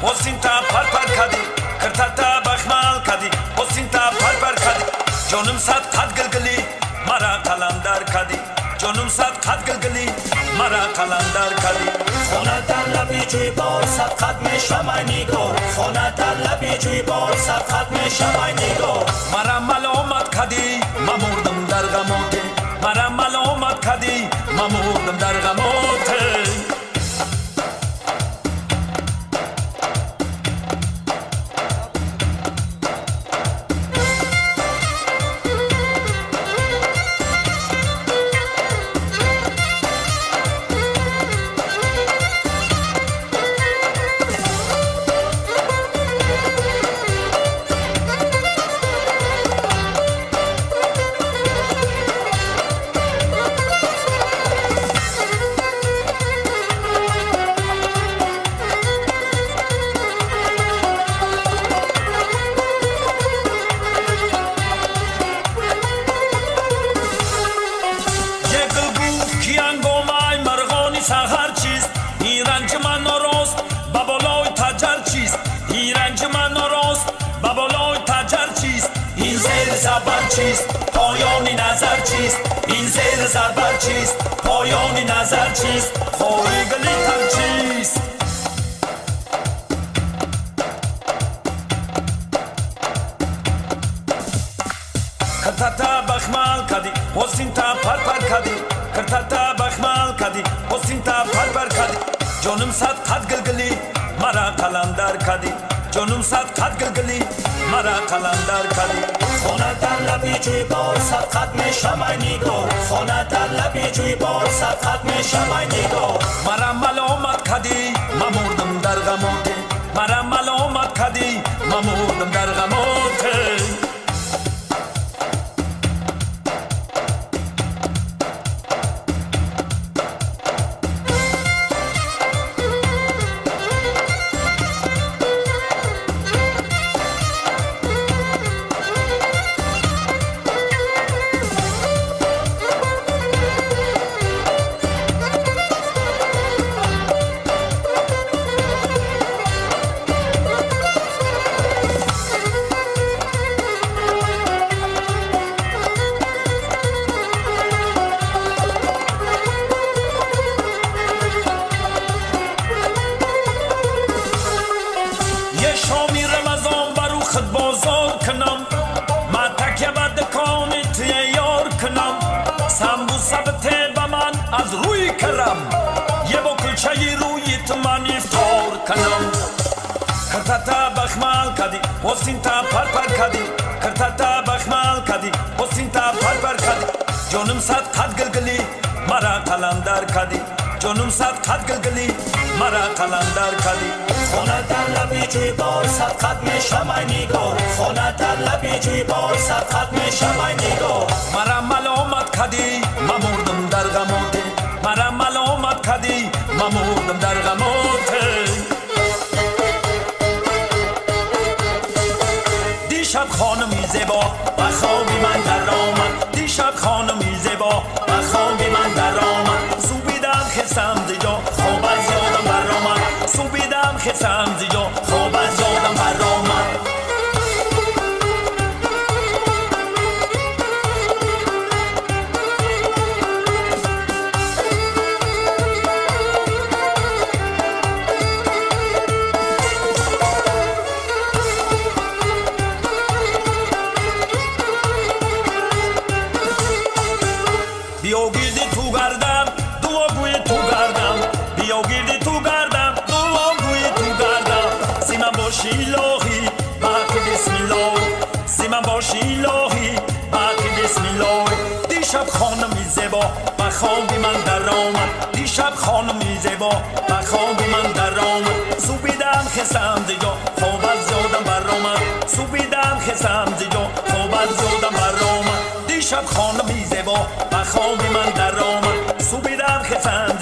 حسینتا پر پر کدی کرتاتا بخمال کدی حسینتا پر پر کدی جانم صد قد گلگلی مرا قلندر کدی جانم صد قد گلگلی مرا قلندر کدی خونه در لبی جوی بار صد قد میشم ای نگار خونه در لبی جوی بار صد قد میشم ای نگار مرا ملامت کدی ممردم در غمات مرا ملامت کدی ممردم در غمات سحر چیست این رنج من ناراست با بالای تجر چیست این رنج من ناراست با بالای تجر چیست این زیر زبر چیست پایانی نظر چیست این زیر زبر چیست پایانی نظر چیست خوری گلی تر چیست کرتاتا بخمال کدی حسینتا پر پر کدی کرتاتا بخمال کدی حسینتا پر پر کدی جانم صد قد گلگلی مرا قلندر کدی جانم صد قد گلگلی مرا قلندر کدی خونه در لبی جوی بار صد قد میشم ای نگار خونه در لبی جوی بار صد قد میشم ای نگار مرا ملامت کدی ممردم در غمات مرا ملامت کدی ممردم در غمات شامی رمضان برو خود بازار کنم ما تکیه به دکان یار کنم سمبوسه بته به من از روی کرم یه با کلچه روی تو من افطار کنم کرتاتا بخمال کدی حسینتا پر پر کدی کرتاتا بخمال کدی حسینتا پر پر کدی جانم صد قد گلگلی مرا قلندر کدی جانم صد قد گلگلی مرا قلندر کدی خونه در لبی جوی بار صد قد میشم ای نگار خونه در لبی جوی بار صد قد میشم ای نگار مرا ملامت کدی ممردم در غمات مرا ملامت کدی ممردم در غمات دیشب خانمی زیبا و خوابی من در آمد دیشب خانمی زیبا و خوابی من در آمد سوبیدم خستم زیجا خواب از یادم بر آمد سوبیدم خستم زیجا خواب از یادم بر آمد بیا گیردی تو گردم دعاگوی تو گردم بیا گیردی تو گردم دعاگوی تو گردم سیمن باشی الهی باقی بسم الله سیمن باشی الهی باقی بسم الله دیشب خانمی زیبا و خوابی من در آمد دیشب خانمی زیبا و خوابی من در آمد سوبیدم خستم زیجا خواب از یادم بر آمد سوبیدم خستم زیجا خواب از یادم بر آمد دیشب خانمی زیبا و خوابی من در آمد سوبیدم خستم